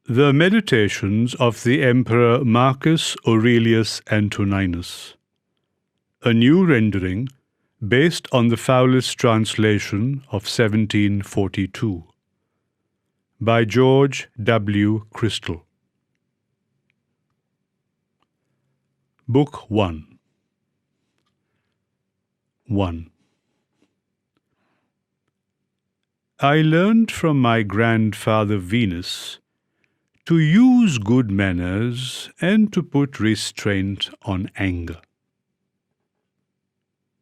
The Meditations of the Emperor Marcus Aurelius Antoninus. A new rendering based on the foulest translation of 1742. By George W. Crystal. Book 1. 1. I learned from my grandfather Venus to use good manners and to put restraint on anger.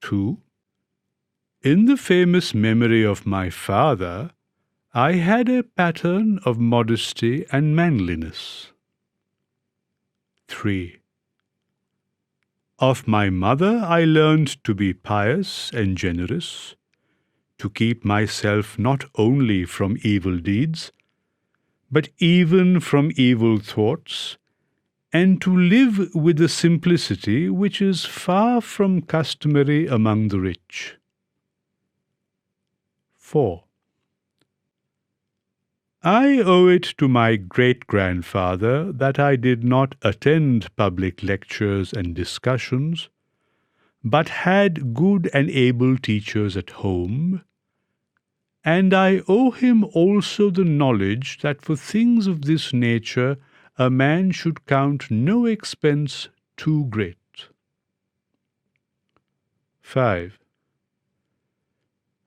2. In the famous memory of my father, I had a pattern of modesty and manliness. 3. Of my mother I learned to be pious and generous, to keep myself not only from evil deeds, but even from evil thoughts, and to live with a simplicity which is far from customary among the rich. 4. I owe it to my great-grandfather that I did not attend public lectures and discussions, but had good and able teachers at home, and I owe him also the knowledge that for things of this nature a man should count no expense too great. 5.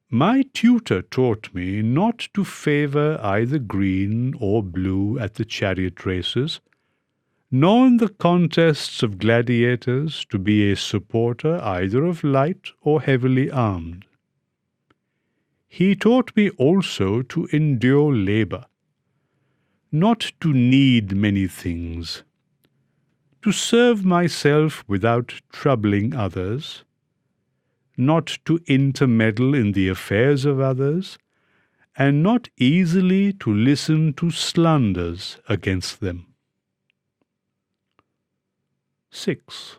My tutor taught me not to favour either green or blue at the chariot races, nor in the contests of gladiators to be a supporter either of light or heavily armed. He taught me also to endure labour, not to need many things, to serve myself without troubling others, not to intermeddle in the affairs of others, and not easily to listen to slanders against them. 6.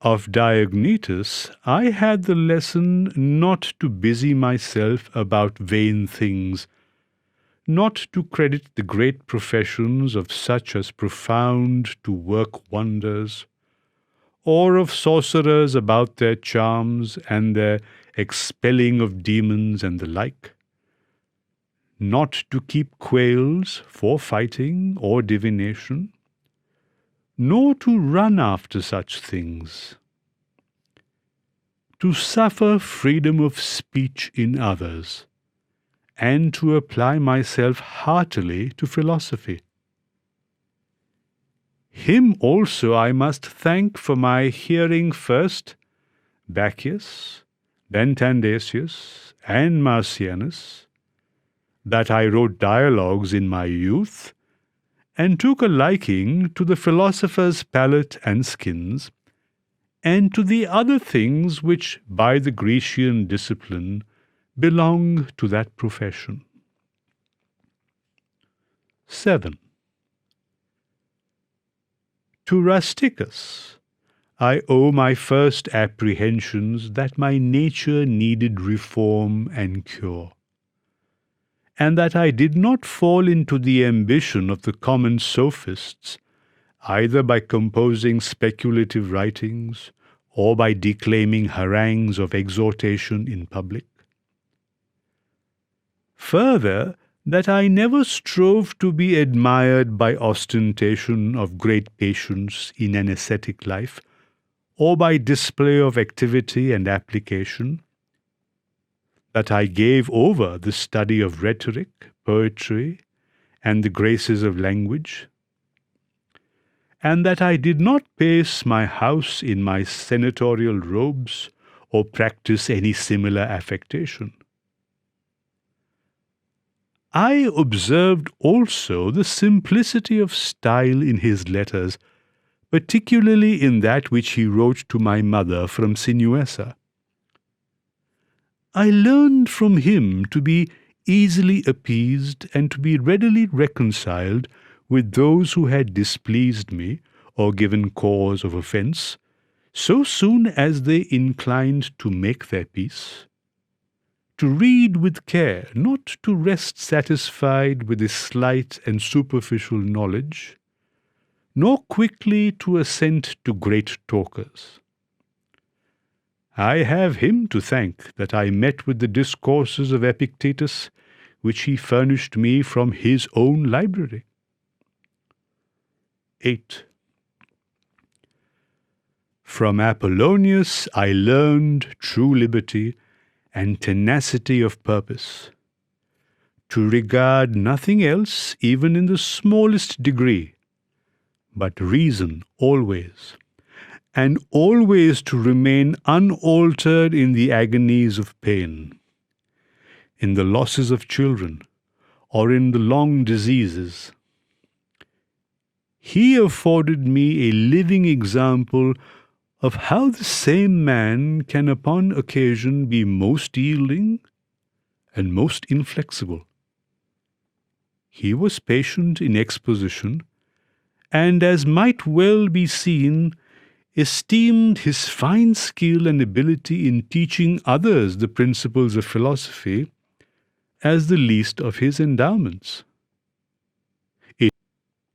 Of Diognetus I had the lesson not to busy myself about vain things, not to credit the great professions of such as profound to work wonders, or of sorcerers about their charms and their expelling of demons and the like, not to keep quails for fighting or divination, nor to run after such things, to suffer freedom of speech in others, and to apply myself heartily to philosophy. Him also I must thank for my hearing first Bacchius, then Tandasius, and Marcianus, that I wrote dialogues in my youth, and took a liking to the philosopher's palate and skins, and to the other things which by the Grecian discipline belong to that profession. 7. To Rusticus I owe my first apprehensions that my nature needed reform and cure, and that I did not fall into the ambition of the common sophists, either by composing speculative writings or by declaiming harangues of exhortation in public. Further, that I never strove to be admired by ostentation of great patience in an ascetic life, or by display of activity and application, that I gave over the study of rhetoric, poetry, and the graces of language, and that I did not pace my house in my senatorial robes or practice any similar affectation. I observed also the simplicity of style in his letters, particularly in that which he wrote to my mother from Sinuessa. I learned from him to be easily appeased and to be readily reconciled with those who had displeased me or given cause of offence, so soon as they inclined to make their peace, to read with care, not to rest satisfied with a slight and superficial knowledge, nor quickly to assent to great talkers. I have him to thank that I met with the discourses of Epictetus, which he furnished me from his own library. 8. From Apollonius I learned true liberty and tenacity of purpose, to regard nothing else, even in the smallest degree, but reason always, and always to remain unaltered in the agonies of pain, in the losses of children, or in the long diseases. He afforded me a living example of how the same man can upon occasion be most yielding and most inflexible. He was patient in exposition, and, as might well be seen, esteemed his fine skill and ability in teaching others the principles of philosophy as the least of his endowments.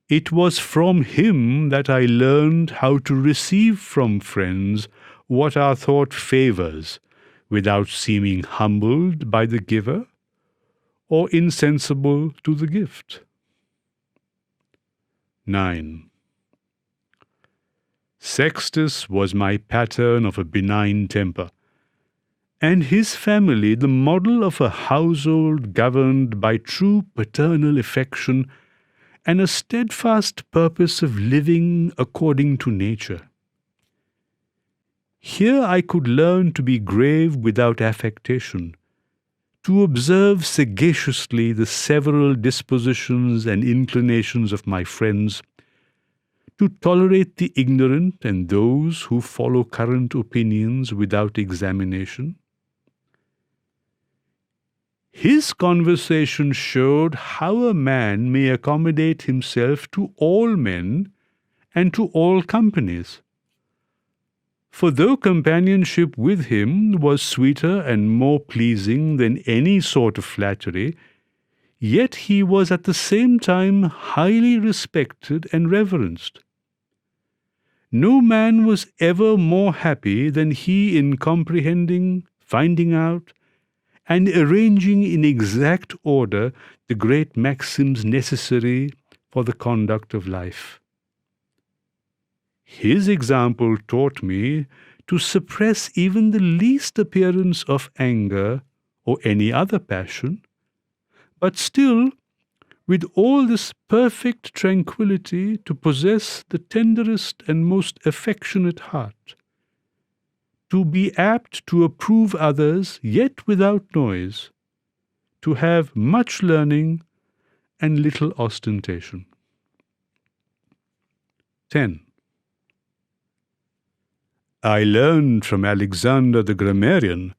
It was from him that I learned how to receive from friends what are thought favors, without seeming humbled by the giver or insensible to the gift. 9. Sextus was my pattern of a benign temper, and his family the model of a household governed by true paternal affection and a steadfast purpose of living according to nature. Here I could learn to be grave without affectation, to observe sagaciously the several dispositions and inclinations of my friends, to tolerate the ignorant and those who follow current opinions without examination. His conversation showed how a man may accommodate himself to all men and to all companies. For though companionship with him was sweeter and more pleasing than any sort of flattery, yet he was at the same time highly respected and reverenced. No man was ever more happy than he in comprehending, finding out, and arranging in exact order the great maxims necessary for the conduct of life. His example taught me to suppress even the least appearance of anger or any other passion, but still, with all this perfect tranquillity, to possess the tenderest and most affectionate heart, to be apt to approve others, yet without noise, to have much learning and little ostentation. 10. I learned from Alexander the grammarian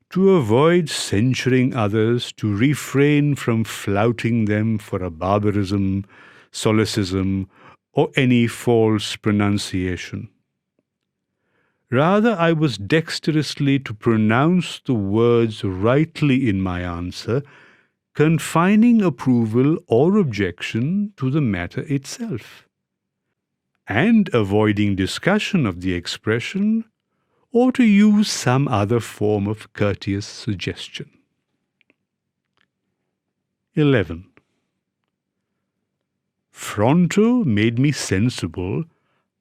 to avoid censuring others, to refrain from flouting them for a barbarism, solecism, or any false pronunciation. Rather, I was dexterously to pronounce the words rightly in my answer, confining approval or objection to the matter itself, and avoiding discussion of the expression, or to use some other form of courteous suggestion. 11. Fronto made me sensible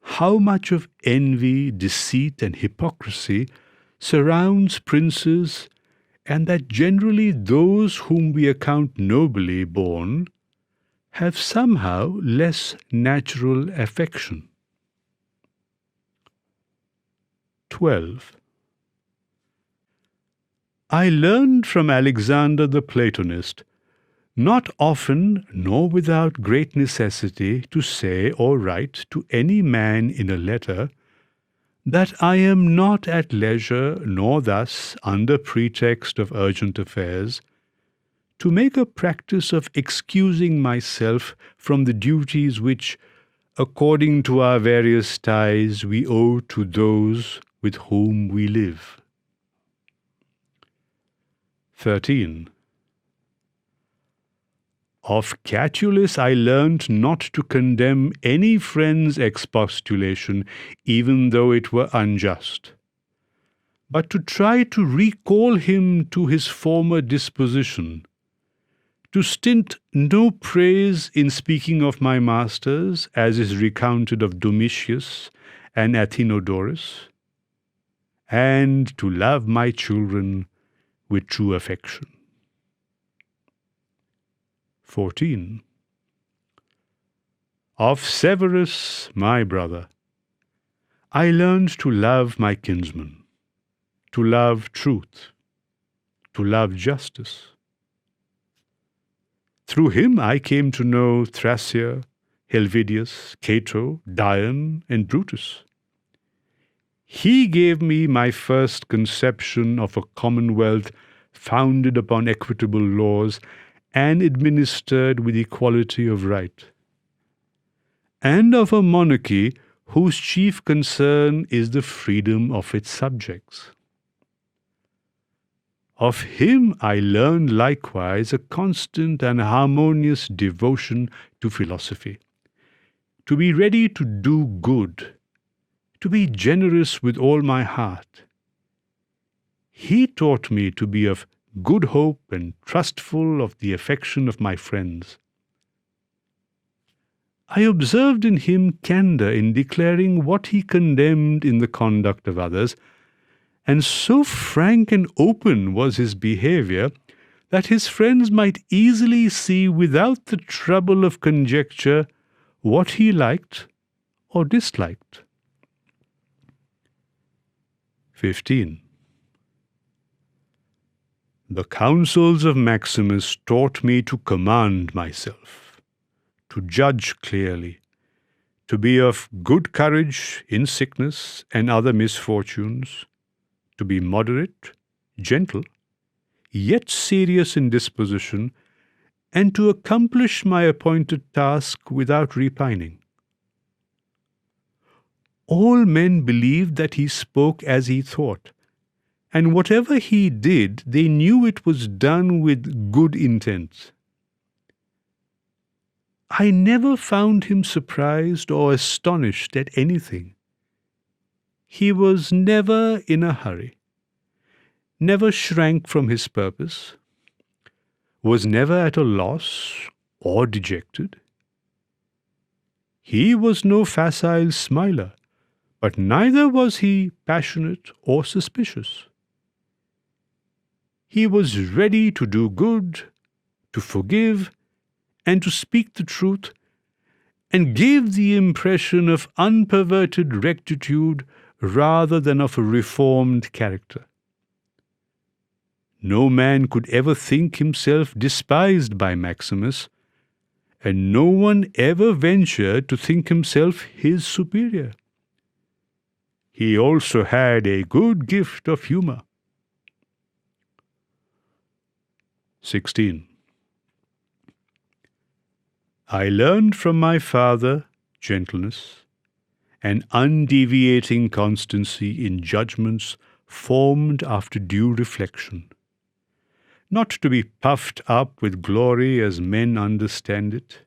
how much of envy, deceit, and hypocrisy surrounds princes, and that generally those whom we account nobly born have somehow less natural affection. 12. I learned from Alexander the Platonist, not often nor without great necessity, to say or write to any man in a letter, that I am not at leisure, nor thus, under pretext of urgent affairs, to make a practice of excusing myself from the duties which, according to our various ties, we owe to those with whom we live. 13. Of Catullus I learnt not to condemn any friend's expostulation, even though it were unjust, but to try to recall him to his former disposition, to stint no praise in speaking of my masters, as is recounted of Domitius and Athenodorus, and to love my children with true affection. 14. Of Severus, my brother, I learned to love my kinsmen, to love truth, to love justice. Through him I came to know Thrasea, Helvidius, Cato, Dion, and Brutus. He gave me my first conception of a commonwealth founded upon equitable laws and administered with equality of right, and of a monarchy whose chief concern is the freedom of its subjects. Of him I learned likewise a constant and harmonious devotion to philosophy, to be ready to do good, to be generous with all my heart. He taught me to be of good hope and trustful of the affection of my friends. I observed in him candour in declaring what he condemned in the conduct of others, and so frank and open was his behaviour that his friends might easily see without the trouble of conjecture what he liked or disliked. 15. The counsels of Maximus taught me to command myself, to judge clearly, to be of good courage in sickness and other misfortunes, to be moderate, gentle, yet serious in disposition, and to accomplish my appointed task without repining. All men believed that he spoke as he thought, and whatever he did, they knew it was done with good intent. I never found him surprised or astonished at anything. He was never in a hurry, never shrank from his purpose, was never at a loss or dejected. He was no facile smiler, but neither was he passionate or suspicious. He was ready to do good, to forgive, and to speak the truth, and gave the impression of unperverted rectitude rather than of a reformed character. No man could ever think himself despised by Maximus, and no one ever ventured to think himself his superior. He also had a good gift of humour. 16. I learned from my father gentleness, and undeviating constancy in judgments formed after due reflection, not to be puffed up with glory as men understand it,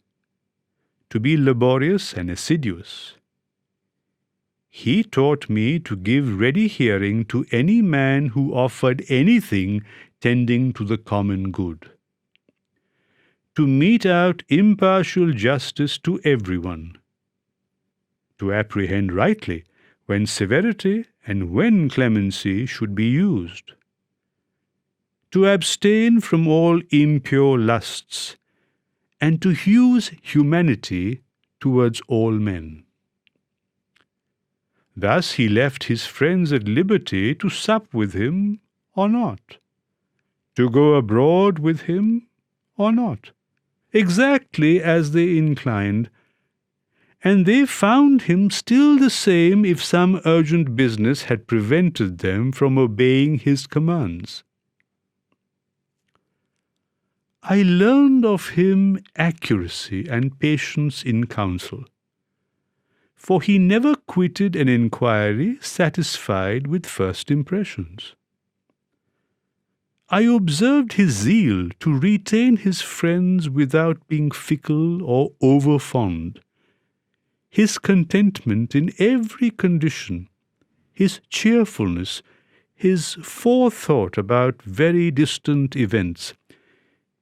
to be laborious and assiduous. He taught me to give ready hearing to any man who offered anything tending to the common good, to mete out impartial justice to everyone, to apprehend rightly when severity and when clemency should be used, to abstain from all impure lusts, and to use humanity towards all men. Thus he left his friends at liberty to sup with him or not, to go abroad with him or not, exactly as they inclined, and they found him still the same if some urgent business had prevented them from obeying his commands. I learned of him accuracy and patience in counsel, for he never quitted an inquiry satisfied with first impressions. I observed his zeal to retain his friends without being fickle or over-fond, his contentment in every condition, his cheerfulness, his forethought about very distant events,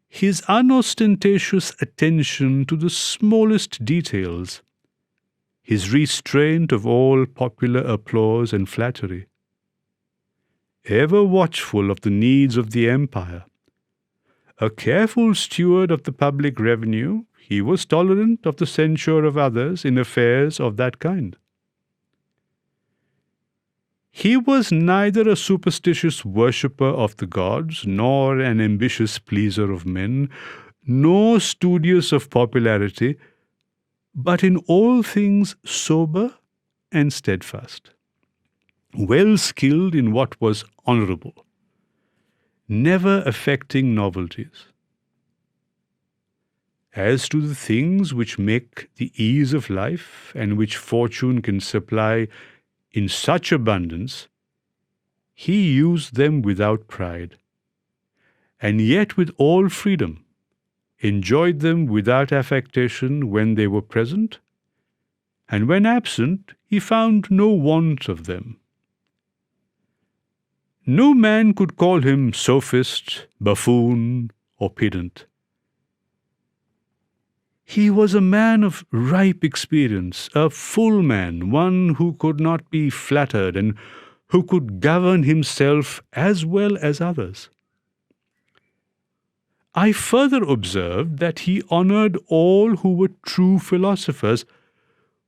his unostentatious attention to the smallest details, his restraint of all popular applause and flattery. Ever watchful of the needs of the empire, a careful steward of the public revenue, he was tolerant of the censure of others in affairs of that kind. He was neither a superstitious worshipper of the gods, nor an ambitious pleaser of men, nor studious of popularity, but in all things sober and steadfast, well skilled in what was honourable, never affecting novelties. As to the things which make the ease of life, and which fortune can supply in such abundance, he used them without pride, and yet with all freedom, enjoyed them without affectation when they were present, and when absent he found no want of them. No man could call him sophist, buffoon, or pedant. He was a man of ripe experience, a full man, one who could not be flattered and who could govern himself as well as others. I further observed that he honoured all who were true philosophers,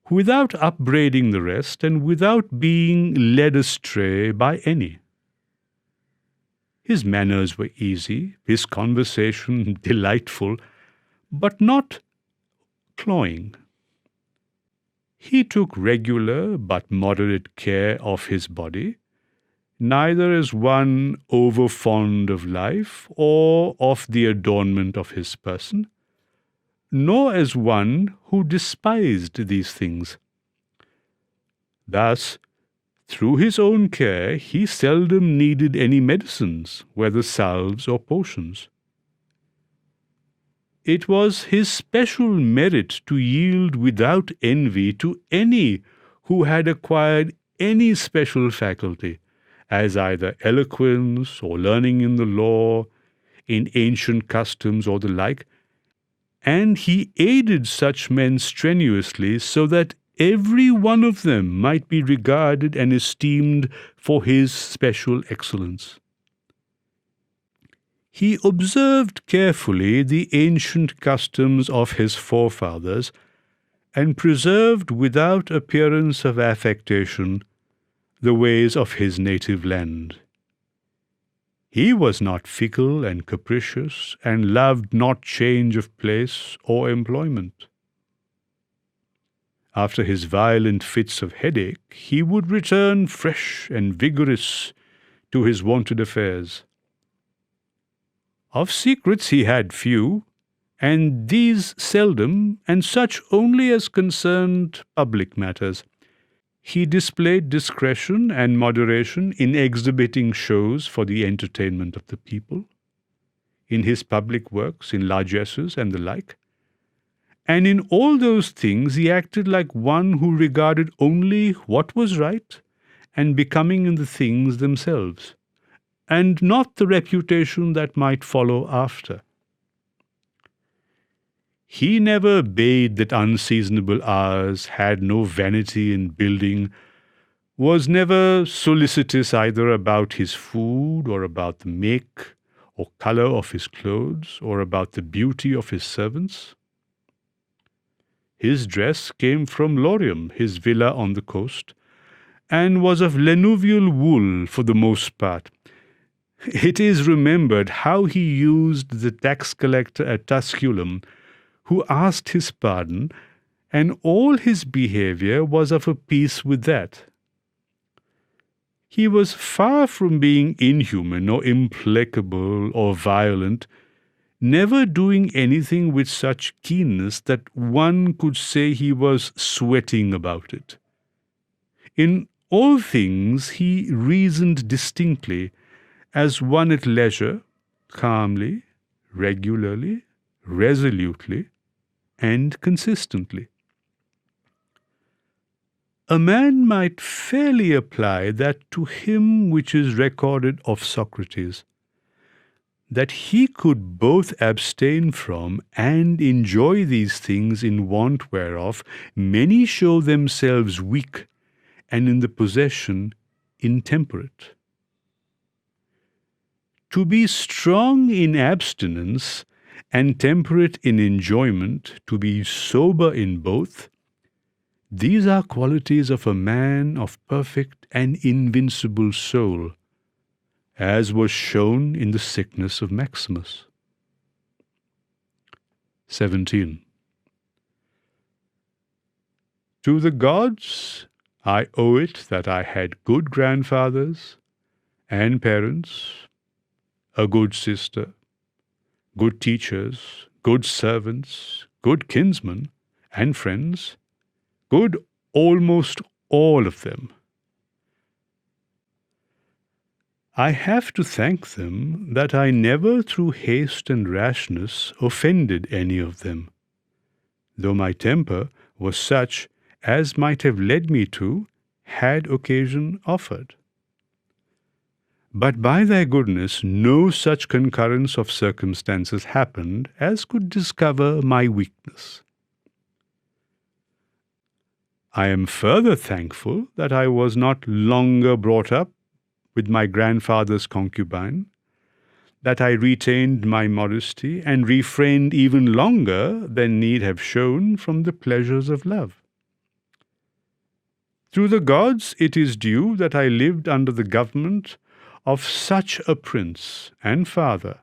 without upbraiding the rest and without being led astray by any. His manners were easy, his conversation delightful, but not cloying. He took regular but moderate care of his body, neither as one over fond of life or of the adornment of his person, nor as one who despised these things. Thus, through his own care, he seldom needed any medicines, whether salves or potions. It was his special merit to yield without envy to any who had acquired any special faculty, as either eloquence or learning in the law, in ancient customs or the like, and he aided such men strenuously so that every one of them might be regarded and esteemed for his special excellence. He observed carefully the ancient customs of his forefathers, and preserved without appearance of affectation the ways of his native land. He was not fickle and capricious, and loved not change of place or employment. After his violent fits of headache, he would return fresh and vigorous to his wonted affairs. Of secrets he had few, and these seldom, and such only as concerned public matters. He displayed discretion and moderation in exhibiting shows for the entertainment of the people, in his public works, in largesses and the like. And in all those things he acted like one who regarded only what was right and becoming in the things themselves, and not the reputation that might follow after. He never bade that unseasonable hours, had no vanity in building, was never solicitous either about his food, or about the make or colour of his clothes, or about the beauty of his servants. His dress came from Lorium, his villa on the coast, and was of Lanuvial wool for the most part. It is remembered how he used the tax collector at Tusculum, who asked his pardon, and all his behaviour was of a piece with that. He was far from being inhuman or implacable or violent, never doing anything with such keenness that one could say he was sweating about it. In all things he reasoned distinctly, as one at leisure, calmly, regularly, resolutely, and consistently. A man might fairly apply that to him which is recorded of Socrates, that he could both abstain from and enjoy these things in want whereof many show themselves weak, and in the possession intemperate. To be strong in abstinence and temperate in enjoyment, to be sober in both, these are qualities of a man of perfect and invincible soul, as was shown in the sickness of Maximus. 17. To the gods I owe it that I had good grandfathers and parents, a good sister, good teachers, good servants, good kinsmen and friends, good almost all of them. I have to thank them that I never through haste and rashness offended any of them, though my temper was such as might have led me to, had occasion offered. But by thy goodness no such concurrence of circumstances happened as could discover my weakness. I am further thankful that I was not longer brought up with my grandfather's concubine, that I retained my modesty and refrained even longer than need have shown from the pleasures of love. Through the gods it is due that I lived under the government of such a prince and father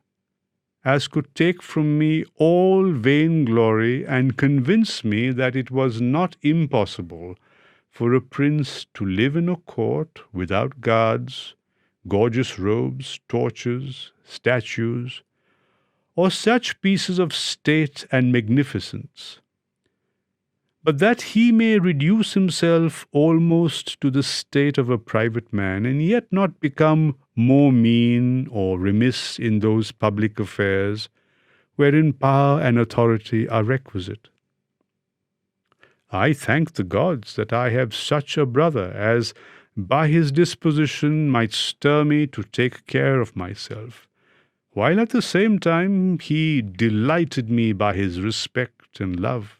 as could take from me all vain glory and convince me that it was not impossible for a prince to live in a court without guards, gorgeous robes, torches, statues, or such pieces of state and magnificence, but that he may reduce himself almost to the state of a private man, and yet not become more mean or remiss in those public affairs wherein power and authority are requisite. I thank the gods that I have such a brother as by his disposition might stir me to take care of myself, while at the same time he delighted me by his respect and love.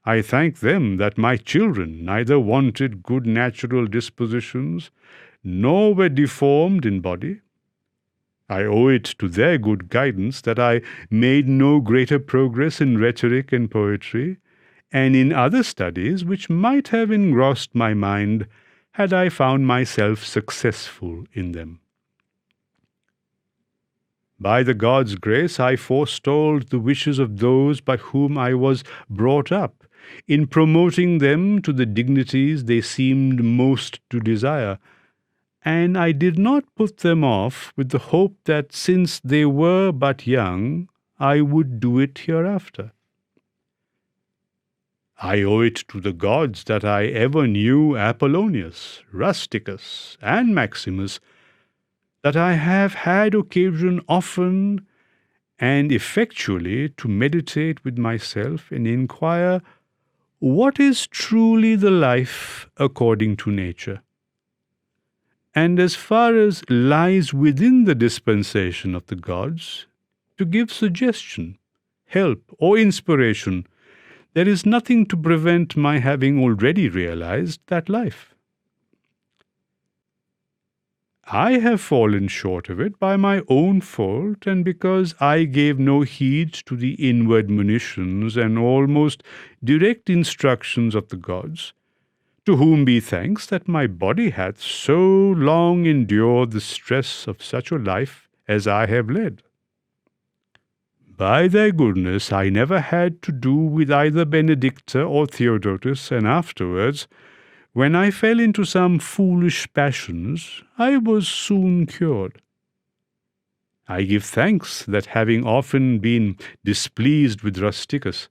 I thank them that my children neither wanted good natural dispositions, nor were deformed in body. I owe it to their good guidance that I made no greater progress in rhetoric and poetry, and in other studies which might have engrossed my mind had I found myself successful in them. By the gods' grace I forestalled the wishes of those by whom I was brought up, in promoting them to the dignities they seemed most to desire, and I did not put them off with the hope that since they were but young, I would do it hereafter. I owe it to the gods that I ever knew Apollonius, Rusticus, and Maximus, that I have had occasion often and effectually to meditate with myself and inquire what is truly the life according to nature, and as far as lies within the dispensation of the gods, to give suggestion, help, or inspiration. There is nothing to prevent my having already realized that life. I have fallen short of it by my own fault, and because I gave no heed to the inward monitions and almost direct instructions of the gods, to whom be thanks that my body hath so long endured the stress of such a life as I have led. By their goodness I never had to do with either Benedicta or Theodotus, and afterwards, when I fell into some foolish passions, I was soon cured. I give thanks that having often been displeased with Rusticus,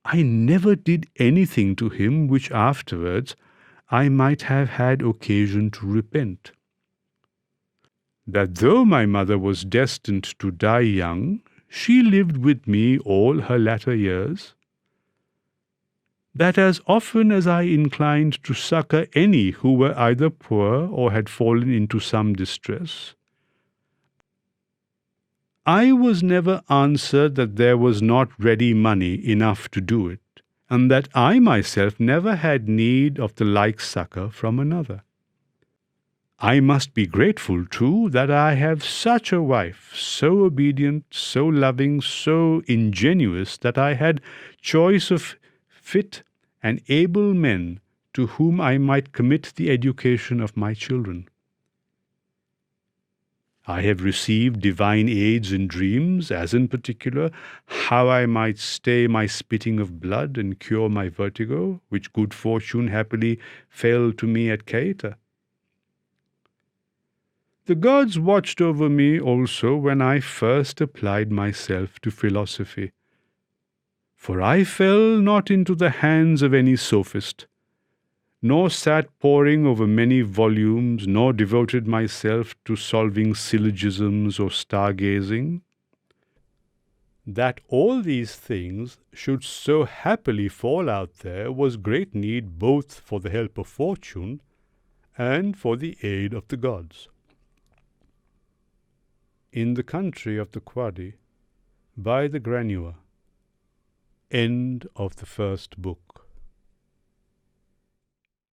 I never did anything to him which afterwards I might have had occasion to repent. that though my mother was destined to die young, she lived with me all her latter years, that as often as I inclined to succour any who were either poor or had fallen into some distress, I was never answered that there was not ready money enough to do it, and that I myself never had need of the like succour from another. I must be grateful, too, that I have such a wife, so obedient, so loving, so ingenuous, that I had choice of fit and able men to whom I might commit the education of my children. I have received divine aids in dreams, as in particular, how I might stay my spitting of blood and cure my vertigo, which good fortune happily fell to me at Caeta. The gods watched over me also when I first applied myself to philosophy. For I fell not into the hands of any sophist, nor sat poring over many volumes, nor devoted myself to solving syllogisms or stargazing. That all these things should so happily fall out there was great need both for the help of fortune and for the aid of the gods. In the country of the Quadi, by the Granua. End of the first book.